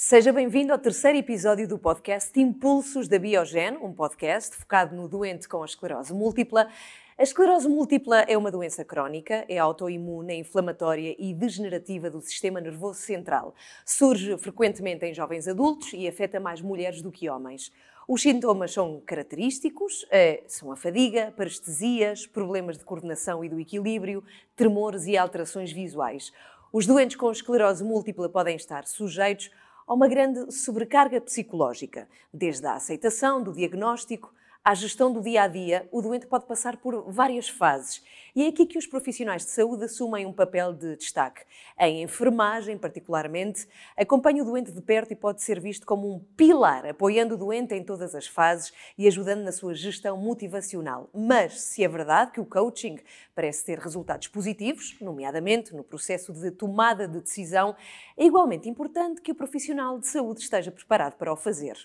Seja bem-vindo ao terceiro episódio do podcast Impulsos da Biogen, um podcast focado no doente com a esclerose múltipla. A esclerose múltipla é uma doença crónica, é autoimune, é inflamatória e degenerativa do sistema nervoso central. Surge frequentemente em jovens adultos e afeta mais mulheres do que homens. Os sintomas são característicos, são a fadiga, parestesias, problemas de coordenação e do equilíbrio, tremores e alterações visuais. Os doentes com esclerose múltipla podem estar sujeitos a uma grande sobrecarga psicológica. Desde a aceitação do diagnóstico à gestão do dia-a-dia, o doente pode passar por várias fases. E é aqui que os profissionais de saúde assumem um papel de destaque. A enfermagem, particularmente, acompanha o doente de perto e pode ser visto como um pilar, apoiando o doente em todas as fases e ajudando na sua gestão motivacional. Mas, se é verdade que o coaching parece ter resultados positivos, nomeadamente no processo de tomada de decisão, é igualmente importante que o profissional de saúde esteja preparado para o fazer.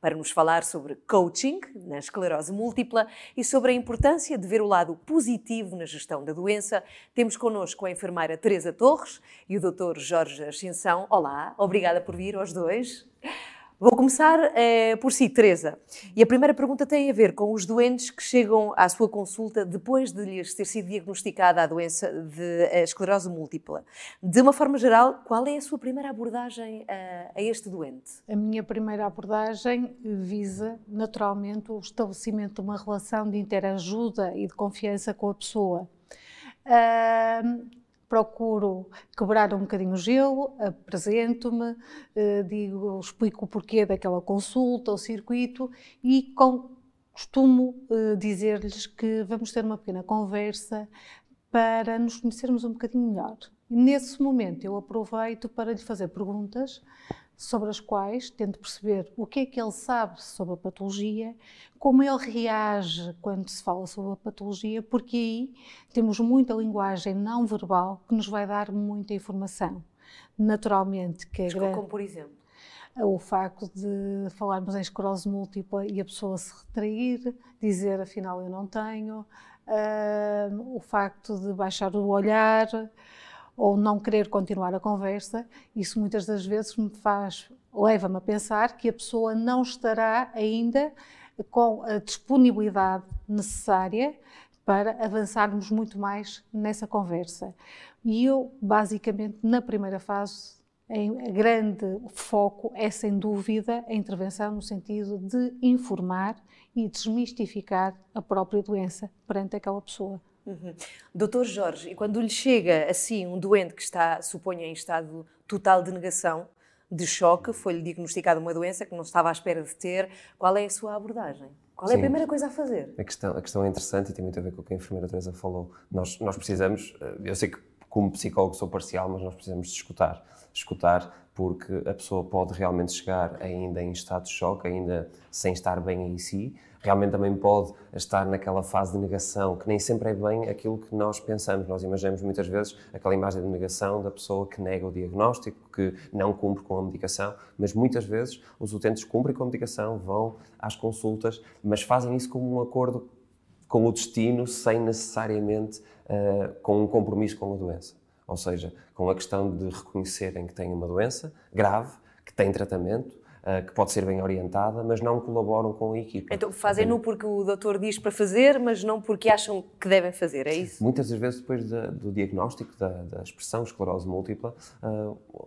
Para nos falar sobre coaching na esclerose múltipla e sobre a importância de ver o lado positivo na gestão da doença, temos connosco a enfermeira Teresa Torres e o Dr. Jorge Ascensão. Olá, obrigada por vir aos dois. Vou começar por si, Teresa. E a primeira pergunta tem a ver com os doentes que chegam à sua consulta depois de lhes ter sido diagnosticada a doença de esclerose múltipla. De uma forma geral, qual é a sua primeira abordagem a este doente? A minha primeira abordagem visa, naturalmente, o estabelecimento de uma relação de interajuda e de confiança com a pessoa. Procuro quebrar um bocadinho o gelo, apresento-me, explico o porquê daquela consulta, o circuito e costumo dizer-lhes que vamos ter uma pequena conversa para nos conhecermos um bocadinho melhor. E nesse momento eu aproveito para lhe fazer perguntas sobre as quais tento perceber o que é que ele sabe sobre a patologia, como ele reage quando se fala sobre a patologia, porque aí temos muita linguagem não verbal que nos vai dar muita informação. Naturalmente, que como por exemplo? O facto de falarmos em esclerose múltipla e a pessoa se retrair, dizer afinal eu não tenho, o facto de baixar o olhar ou não querer continuar a conversa, isso muitas das vezes leva-me a pensar que a pessoa não estará ainda com a disponibilidade necessária para avançarmos muito mais nessa conversa. E eu, basicamente, na primeira fase, o grande foco é, sem dúvida, a intervenção no sentido de informar e desmistificar a própria doença perante aquela pessoa. Doutor Jorge, e quando lhe chega assim um doente que está, suponho, em estado total de negação, de choque, foi-lhe diagnosticada uma doença que não estava à espera de ter, qual é a sua abordagem? Qual é a primeira coisa a fazer? A questão é interessante e tem muito a ver com o que a enfermeira Teresa falou. Nós precisamos, eu sei que como psicólogo sou parcial, mas nós precisamos de escutar. Escutar porque a pessoa pode realmente chegar ainda em estado de choque, ainda sem estar bem em si. Realmente também pode estar naquela fase de negação, que nem sempre é bem aquilo que nós pensamos. Nós imaginamos muitas vezes aquela imagem de negação da pessoa que nega o diagnóstico, que não cumpre com a medicação, mas muitas vezes os utentes cumprem com a medicação, vão às consultas, mas fazem isso como um acordo com o destino, sem necessariamente com um compromisso com a doença. Ou seja, com a questão de reconhecerem que têm uma doença grave, que tem tratamento, que pode ser bem orientada, mas não colaboram com a equipa. Então fazem-no porque o doutor diz para fazer, mas não porque acham que devem fazer, é isso? Muitas das vezes, depois do diagnóstico, da expressão esclerose múltipla,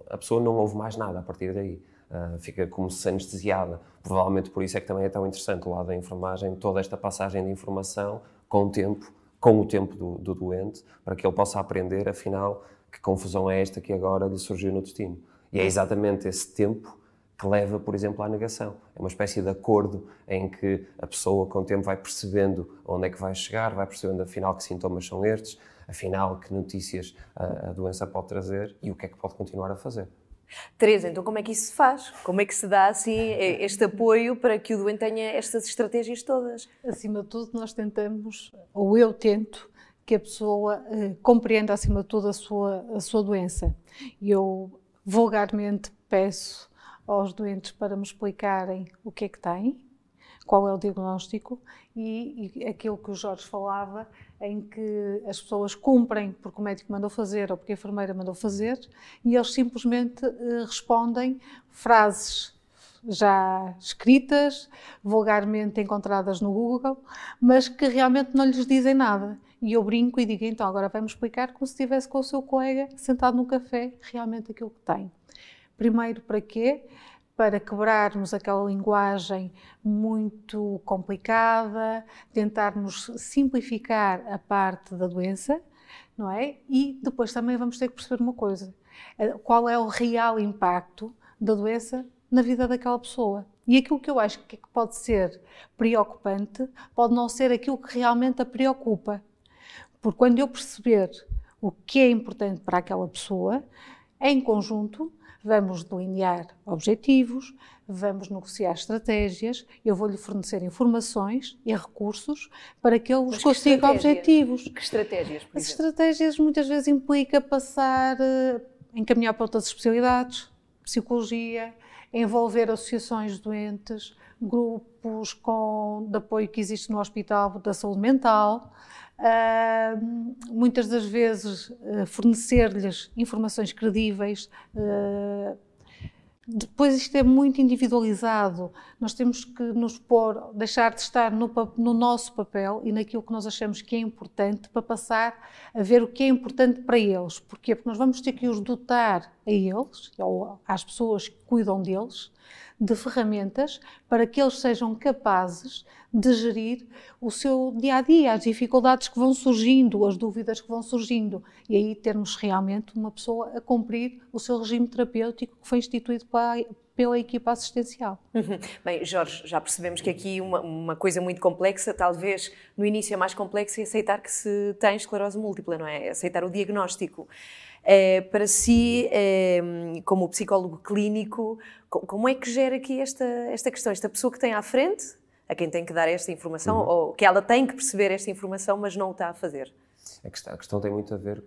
a pessoa não ouve mais nada a partir daí. Fica como se anestesiada. Provavelmente por isso é que também é tão interessante o lado da enfermagem, toda esta passagem de informação com o tempo do doente, para que ele possa aprender, afinal, que confusão é esta que agora lhe surgiu no destino. E é exatamente esse tempo que leva, por exemplo, à negação. É uma espécie de acordo em que a pessoa, com o tempo, vai percebendo onde é que vai chegar, vai percebendo, afinal, que sintomas são estes, afinal, que notícias a doença pode trazer e o que é que pode continuar a fazer. Teresa, então como é que isso se faz? Como é que se dá assim este apoio para que o doente tenha estas estratégias todas? Acima de tudo, nós tentamos, ou eu tento, que a pessoa compreenda acima de tudo a sua doença. E eu vulgarmente peço aos doentes para me explicarem o que é que têm, qual é o diagnóstico e aquilo que o Jorge falava, em que as pessoas cumprem porque o médico mandou fazer ou porque a enfermeira mandou fazer e eles simplesmente respondem frases já escritas, vulgarmente encontradas no Google, mas que realmente não lhes dizem nada. E eu brinco e digo, então agora vamos explicar como se estivesse com o seu colega sentado num café, realmente aquilo que tem. Primeiro, para quê? Para quebrarmos aquela linguagem muito complicada, tentarmos simplificar a parte da doença, não é? E depois também vamos ter que perceber uma coisa, qual é o real impacto da doença na vida daquela pessoa. E aquilo que eu acho que pode ser preocupante, pode não ser aquilo que realmente a preocupa. Porque quando eu perceber o que é importante para aquela pessoa, em conjunto, vamos delinear objetivos, vamos negociar estratégias, eu vou-lhe fornecer informações e recursos para que ele os consiga objetivos. Que estratégias, por exemplo? As estratégias muitas vezes implica passar, encaminhar para outras especialidades, psicologia, envolver associações de doentes, grupos de apoio que existe no hospital da saúde mental, muitas das vezes fornecer-lhes informações credíveis. Depois isto é muito individualizado, nós temos que nos pôr, deixar de estar no nosso papel e naquilo que nós achamos que é importante para passar a ver o que é importante para eles. Porquê? Porque nós vamos ter que os dotar a eles, ou às pessoas que cuidam deles, de ferramentas para que eles sejam capazes de gerir o seu dia-a-dia, as dificuldades que vão surgindo, as dúvidas que vão surgindo, e aí termos realmente uma pessoa a cumprir o seu regime terapêutico que foi instituído pela equipa assistencial. Bem, Jorge, já percebemos que aqui uma coisa muito complexa, talvez no início é mais complexa, é aceitar que se tem esclerose múltipla, não é? Aceitar o diagnóstico. Para si, como psicólogo clínico, como é que gera aqui esta questão? Esta pessoa que tem à frente, a quem tem que dar esta informação, ou que ela tem que perceber esta informação, mas não o está a fazer? A questão tem muito a ver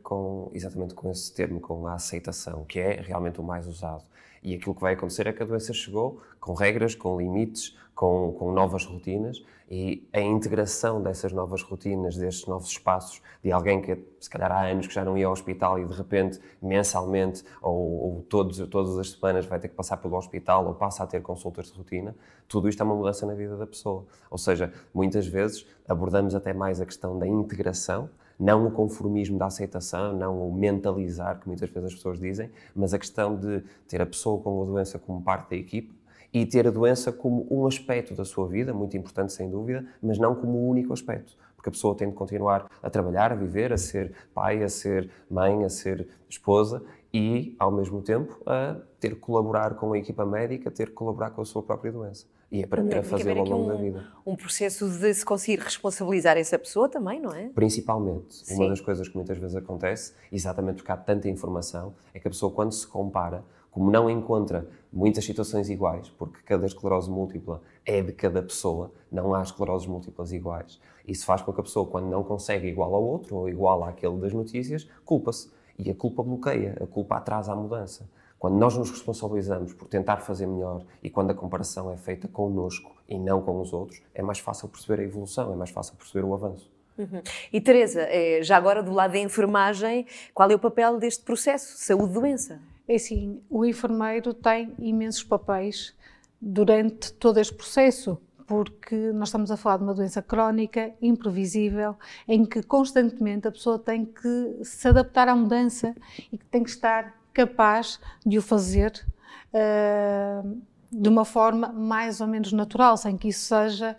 exatamente com esse termo, com a aceitação, que é realmente o mais usado. E aquilo que vai acontecer é que a doença chegou com regras, com limites, com novas rotinas, e a integração dessas novas rotinas, destes novos espaços, de alguém que se calhar há anos que já não ia ao hospital e de repente, mensalmente ou todas as semanas vai ter que passar pelo hospital ou passa a ter consultas de rotina, tudo isto é uma mudança na vida da pessoa. Ou seja, muitas vezes abordamos até mais a questão da integração, não o conformismo da aceitação, não o mentalizar, que muitas vezes as pessoas dizem, mas a questão de ter a pessoa com a doença como parte da equipe e ter a doença como um aspecto da sua vida, muito importante sem dúvida, mas não como o único aspecto. Porque a pessoa tem de continuar a trabalhar, a viver, a ser pai, a ser mãe, a ser esposa e, ao mesmo tempo, a ter que colaborar com a equipa médica, ter que colaborar com a sua própria doença. E aprender a fazê-lo ao longo da vida. Um processo de se conseguir responsabilizar essa pessoa também, não é? Principalmente. Sim. Uma das coisas que muitas vezes acontece, exatamente porque há tanta informação, é que a pessoa, quando se compara, como não encontra muitas situações iguais, porque cada esclerose múltipla é de cada pessoa, não há escleroses múltiplas iguais. Isso faz com que a pessoa, quando não consegue igual ao outro, ou igual àquele das notícias, culpa-se. E a culpa bloqueia, a culpa atrasa a mudança. Quando nós nos responsabilizamos por tentar fazer melhor e quando a comparação é feita connosco e não com os outros, é mais fácil perceber a evolução, é mais fácil perceber o avanço. E Teresa, já agora do lado da enfermagem, qual é o papel deste processo? Saúde-doença? É assim, o enfermeiro tem imensos papéis durante todo este processo, porque nós estamos a falar de uma doença crónica, imprevisível, em que constantemente a pessoa tem que se adaptar à mudança e que tem que estar capaz de o fazer de uma forma mais ou menos natural, sem que isso seja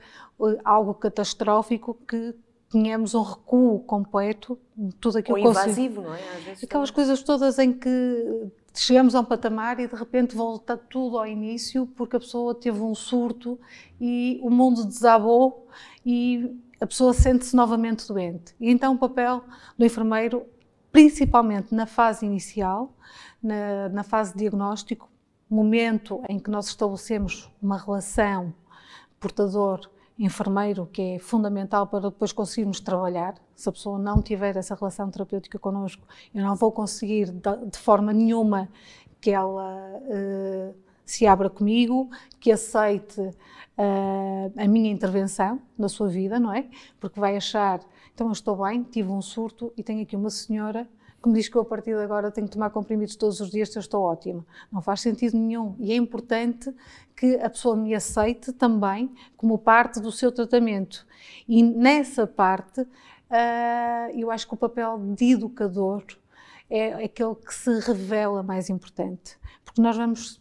algo catastrófico, que tenhamos um recuo completo de tudo aquilo ou invasivo, não é? Às vezes aquelas coisas todas em que chegamos a um patamar e de repente volta tudo ao início porque a pessoa teve um surto e o mundo desabou e a pessoa sente-se novamente doente. E então o papel do enfermeiro, principalmente na fase inicial, na fase de diagnóstico, momento em que nós estabelecemos uma relação portador-enfermeiro, que é fundamental para depois conseguirmos trabalhar. Se a pessoa não tiver essa relação terapêutica connosco, eu não vou conseguir de forma nenhuma que ela se abra comigo, que aceite a minha intervenção na sua vida, não é? Porque vai achar, então eu estou bem, tive um surto e tenho aqui uma senhora que me diz que eu a partir de agora tenho que tomar comprimidos todos os dias, eu estou ótima. Não faz sentido nenhum. E é importante que a pessoa me aceite também como parte do seu tratamento. E nessa parte, eu acho que o papel de educador é aquele que se revela mais importante. Porque nós vamos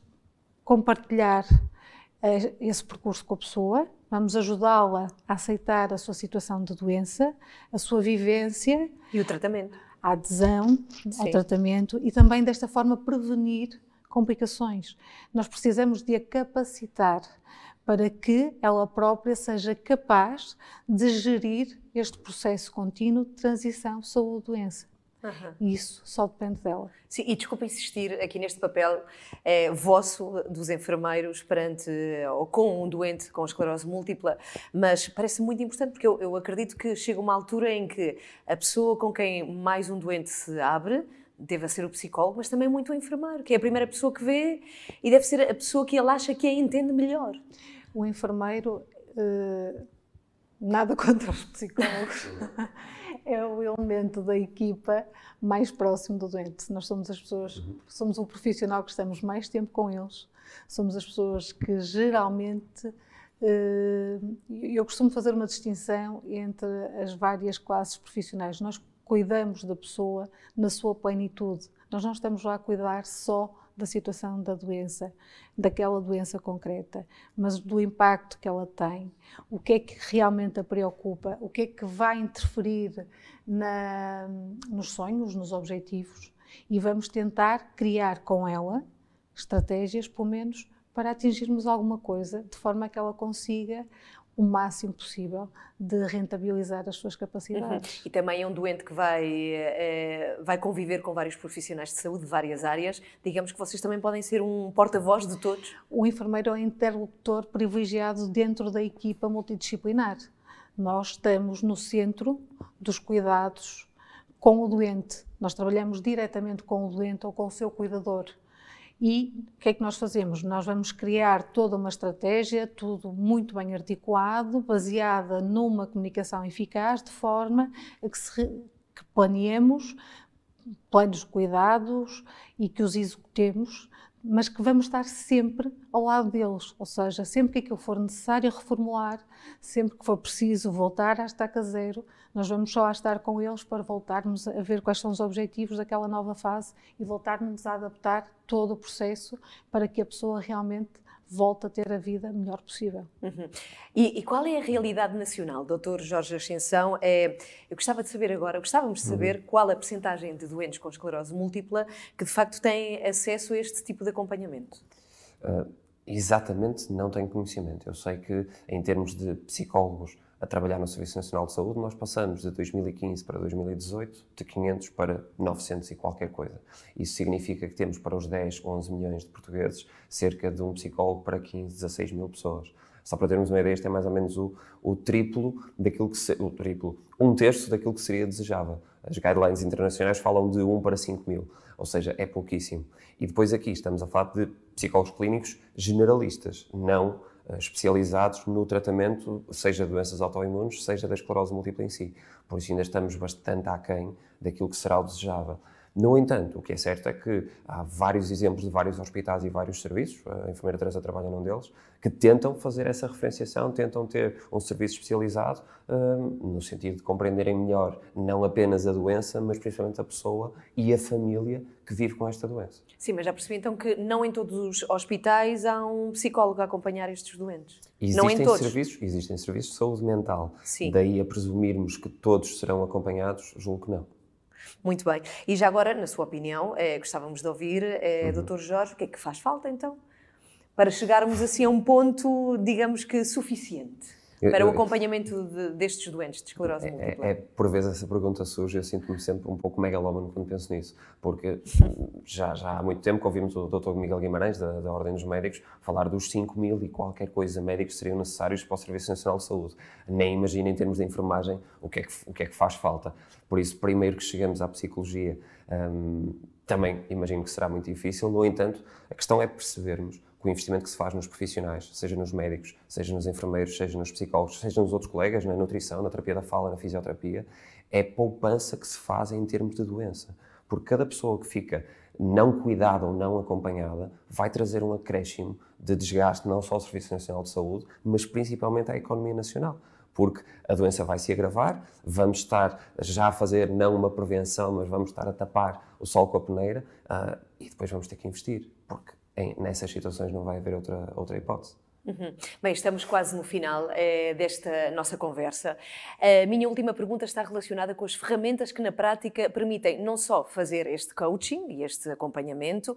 compartilhar esse percurso com a pessoa, vamos ajudá-la a aceitar a sua situação de doença, a sua vivência. E o tratamento. A adesão ao tratamento e também desta forma prevenir complicações. Nós precisamos de a capacitar para que ela própria seja capaz de gerir este processo contínuo de transição saúde-doença. E isso só depende dela. Sim, e desculpa insistir aqui neste papel vosso, dos enfermeiros, perante ou com um doente com esclerose múltipla, mas parece muito importante porque eu acredito que chega uma altura em que a pessoa com quem mais um doente se abre deve ser o psicólogo, mas também muito o enfermeiro, que é a primeira pessoa que vê e deve ser a pessoa que ele acha que a entende melhor. O enfermeiro, nada contra os psicólogos, é o elemento da equipa mais próximo do doente. Nós somos as pessoas, somos o profissional que estamos mais tempo com eles, somos as pessoas que geralmente, eu costumo fazer uma distinção entre as várias classes profissionais. Nós cuidamos da pessoa na sua plenitude, nós não estamos lá a cuidar só da situação da doença, daquela doença concreta, mas do impacto que ela tem, o que é que realmente a preocupa, o que é que vai interferir nos sonhos, nos objetivos, e vamos tentar criar com ela estratégias, pelo menos, para atingirmos alguma coisa, de forma a que ela consiga o máximo possível de rentabilizar as suas capacidades. E também é um doente que vai conviver com vários profissionais de saúde de várias áreas. Digamos que vocês também podem ser um porta-voz de todos. O enfermeiro é um interlocutor privilegiado dentro da equipa multidisciplinar. Nós estamos no centro dos cuidados com o doente. Nós trabalhamos diretamente com o doente ou com o seu cuidador. E o que é que nós fazemos? Nós vamos criar toda uma estratégia, tudo muito bem articulado, baseada numa comunicação eficaz, de forma a que planeemos planos de cuidados e que os executemos, mas que vamos estar sempre ao lado deles, ou seja, sempre que aquilo for necessário reformular, sempre que for preciso voltar à estaca zero, nós vamos só estar com eles para voltarmos a ver quais são os objetivos daquela nova fase e voltarmos a adaptar todo o processo para que a pessoa realmente volte a ter a vida melhor possível. E qual é a realidade nacional, Dr. Jorge Ascensão? Eu gostava de saber agora, gostávamos de saber qual a percentagem de doentes com esclerose múltipla que de facto têm acesso a este tipo de acompanhamento. Exatamente, não tenho conhecimento. Eu sei que em termos de psicólogos a trabalhar no Serviço Nacional de Saúde, nós passamos de 2015 para 2018 de 500 para 900 e qualquer coisa. Isso significa que temos para os 10, 11 milhões de portugueses cerca de um psicólogo para 15, 16 mil pessoas. Só para termos uma ideia, isto é mais ou menos o triplo daquilo que um terço daquilo que seria desejável. As guidelines internacionais falam de 1 para 5 mil, ou seja, é pouquíssimo. E depois aqui estamos a falar de psicólogos clínicos generalistas, não especializados no tratamento, seja de doenças autoimunes, seja da esclerose múltipla em si. Por isso ainda estamos bastante aquém daquilo que será o desejável. No entanto, o que é certo é que há vários exemplos de vários hospitais e vários serviços, a enfermeira Teresa trabalha num deles, que tentam fazer essa referenciação, tentam ter um serviço especializado no sentido de compreenderem melhor não apenas a doença, mas principalmente a pessoa e a família que vive com esta doença. Sim, mas já percebi então que não em todos os hospitais há um psicólogo a acompanhar estes doentes. Não em todos. Existem serviços de saúde mental. Sim. Daí a presumirmos que todos serão acompanhados, julgo que não. Muito bem. E já agora, na sua opinião, gostávamos de ouvir, Dr. Jorge, o que é que faz falta então? Para chegarmos assim a um ponto, digamos que suficiente para o acompanhamento destes doentes de esclerose múltipla. Por vezes essa pergunta surge, eu sinto-me sempre um pouco megalómano quando penso nisso, porque já há muito tempo que ouvimos o Dr. Miguel Guimarães, da Ordem dos Médicos, falar dos 5 mil e qualquer coisa médicos que seriam necessários para o Serviço Nacional de Saúde. Nem imagino, em termos de enfermagem, o que é que faz falta. Por isso, primeiro que chegamos à psicologia, também imagino que será muito difícil. No entanto, a questão é percebermos que que o investimento que se faz nos profissionais, seja nos médicos, seja nos enfermeiros, seja nos psicólogos, seja nos outros colegas, na nutrição, na terapia da fala, na fisioterapia, é poupança que se faz em termos de doença. Porque cada pessoa que fica não cuidada ou não acompanhada vai trazer um acréscimo de desgaste não só ao Serviço Nacional de Saúde, mas principalmente à economia nacional. Porque a doença vai se agravar, vamos estar já a fazer não uma prevenção, mas vamos estar a tapar o sol com a peneira e depois vamos ter que investir, porque nessas situações não vai haver outra hipótese. Bem, estamos quase no final desta nossa conversa. A minha última pergunta está relacionada com as ferramentas que na prática permitem não só fazer este coaching e este acompanhamento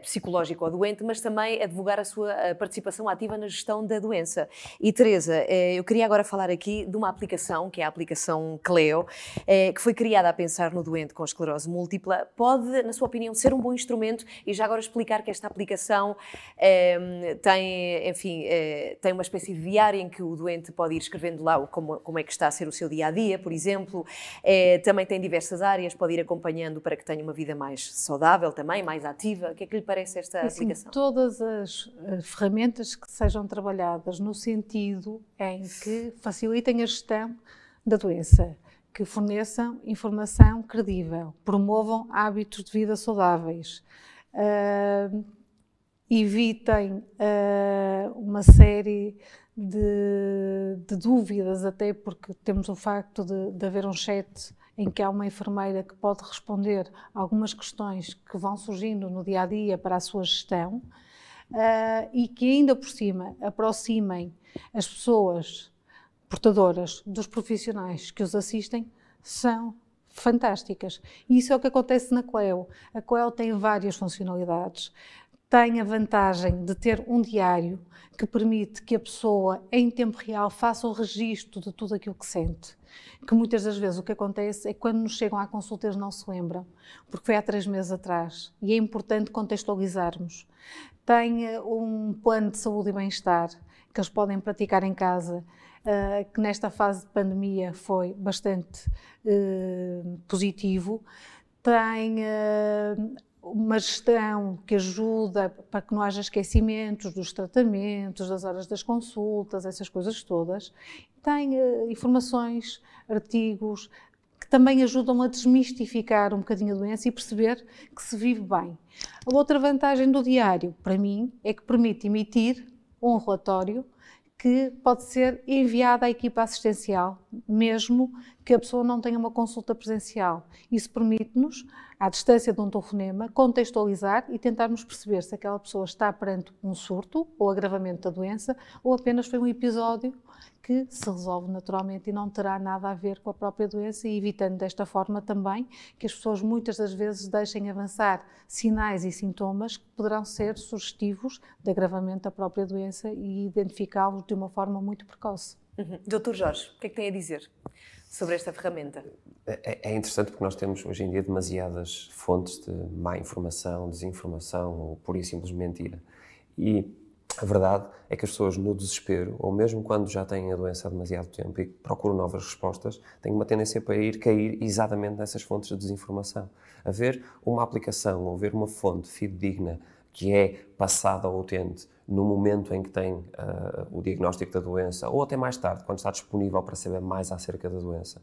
psicológico ao doente, mas também advogar a sua participação ativa na gestão da doença. E Teresa, eu queria agora falar aqui de uma aplicação, que é a aplicação Cleo, que foi criada a pensar no doente com esclerose múltipla. Pode, na sua opinião, ser um bom instrumento? E já agora explicar que esta aplicação tem uma espécie de diário em que o doente pode ir escrevendo lá como é que está a ser o seu dia-a-dia, por exemplo. Também tem diversas áreas, pode ir acompanhando para que tenha uma vida mais saudável também, mais ativa. O que é que lhe parece esta aplicação? Todas as ferramentas que sejam trabalhadas no sentido em que facilitem a gestão da doença, que forneçam informação credível, promovam hábitos de vida saudáveis, evitem uma série de dúvidas, até porque temos o facto de haver um chat em que há uma enfermeira que pode responder a algumas questões que vão surgindo no dia-a-dia para a sua gestão e que ainda por cima aproximem as pessoas portadoras dos profissionais que os assistem, são fantásticas. E isso é o que acontece na Cleo. A Cleo tem várias funcionalidades. Tem a vantagem de ter um diário que permite que a pessoa, em tempo real, faça o registro de tudo aquilo que sente. Que muitas das vezes o que acontece é que quando nos chegam à consulta eles não se lembram, porque foi há 3 meses atrás. E é importante contextualizarmos. Tem um plano de saúde e bem-estar que eles podem praticar em casa, que nesta fase de pandemia foi bastante positivo. Tem uma gestão que ajuda para que não haja esquecimentos dos tratamentos, das horas das consultas, essas coisas todas. Tem informações, artigos, que também ajudam a desmistificar um bocadinho a doença e perceber que se vive bem. A outra vantagem do diário, para mim, é que permite emitir um relatório que pode ser enviado à equipa assistencial, mesmo que a pessoa não tenha uma consulta presencial. Isso permite-nos, à distância de um telefonema, contextualizar e tentarmos perceber se aquela pessoa está perante um surto ou agravamento da doença ou apenas foi um episódio que se resolve naturalmente e não terá nada a ver com a própria doença, e evitando desta forma também que as pessoas muitas das vezes deixem avançar sinais e sintomas que poderão ser sugestivos de agravamento da própria doença e identificá-los de uma forma muito precoce. Dr. Jorge, o que é que tem a dizer sobre esta ferramenta? É interessante porque nós temos hoje em dia demasiadas fontes de má informação, desinformação ou pura e simples mentira. E a verdade é que as pessoas, no desespero, ou mesmo quando já têm a doença há demasiado tempo e procuram novas respostas, têm uma tendência para cair exatamente nessas fontes de desinformação. Haver uma aplicação ou haver uma fonte fidedigna que é passada ao utente no momento em que tem o diagnóstico da doença, ou até mais tarde, quando está disponível para saber mais acerca da doença,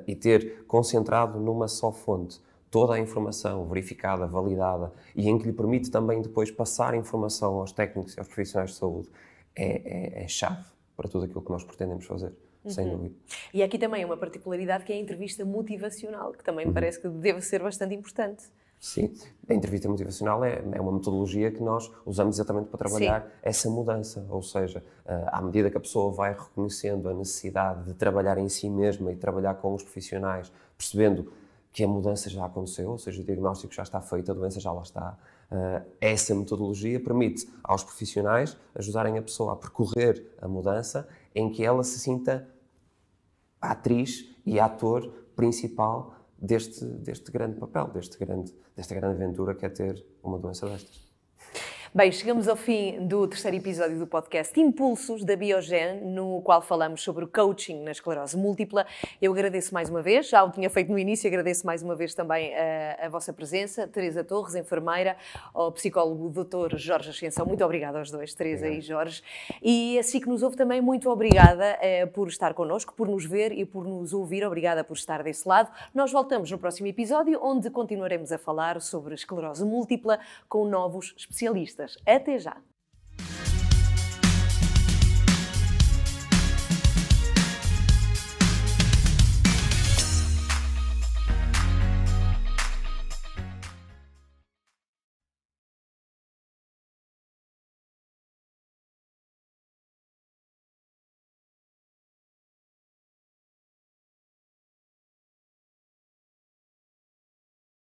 e ter concentrado numa só fonte toda a informação verificada, validada, e em que lhe permite também depois passar a informação aos técnicos e aos profissionais de saúde, é chave para tudo aquilo que nós pretendemos fazer, sem dúvida. E aqui também uma particularidade que é a entrevista motivacional, que também me parece que deve ser bastante importante. Sim, a entrevista motivacional é uma metodologia que nós usamos exatamente para trabalhar essa mudança, ou seja, à medida que a pessoa vai reconhecendo a necessidade de trabalhar em si mesma e trabalhar com os profissionais, percebendo que a mudança já aconteceu, ou seja, o diagnóstico já está feito, a doença já lá está. Essa metodologia permite aos profissionais ajudarem a pessoa a percorrer a mudança em que ela se sinta a atriz e ator principal deste grande papel, desta grande aventura que é ter uma doença destas. Bem, chegamos ao fim do terceiro episódio do podcast Impulsos da Biogen, no qual falamos sobre o coaching na esclerose múltipla. Eu agradeço mais uma vez, já o tinha feito no início, agradeço mais uma vez também a vossa presença. Teresa Torres, enfermeira, ao psicólogo Dr. Jorge Ascensão. Muito obrigada aos dois, Teresa e Jorge. E assim que nos ouve também, muito obrigada por estar connosco, por nos ver e por nos ouvir. Obrigada por estar desse lado. Nós voltamos no próximo episódio, onde continuaremos a falar sobre esclerose múltipla com novos especialistas. Até já!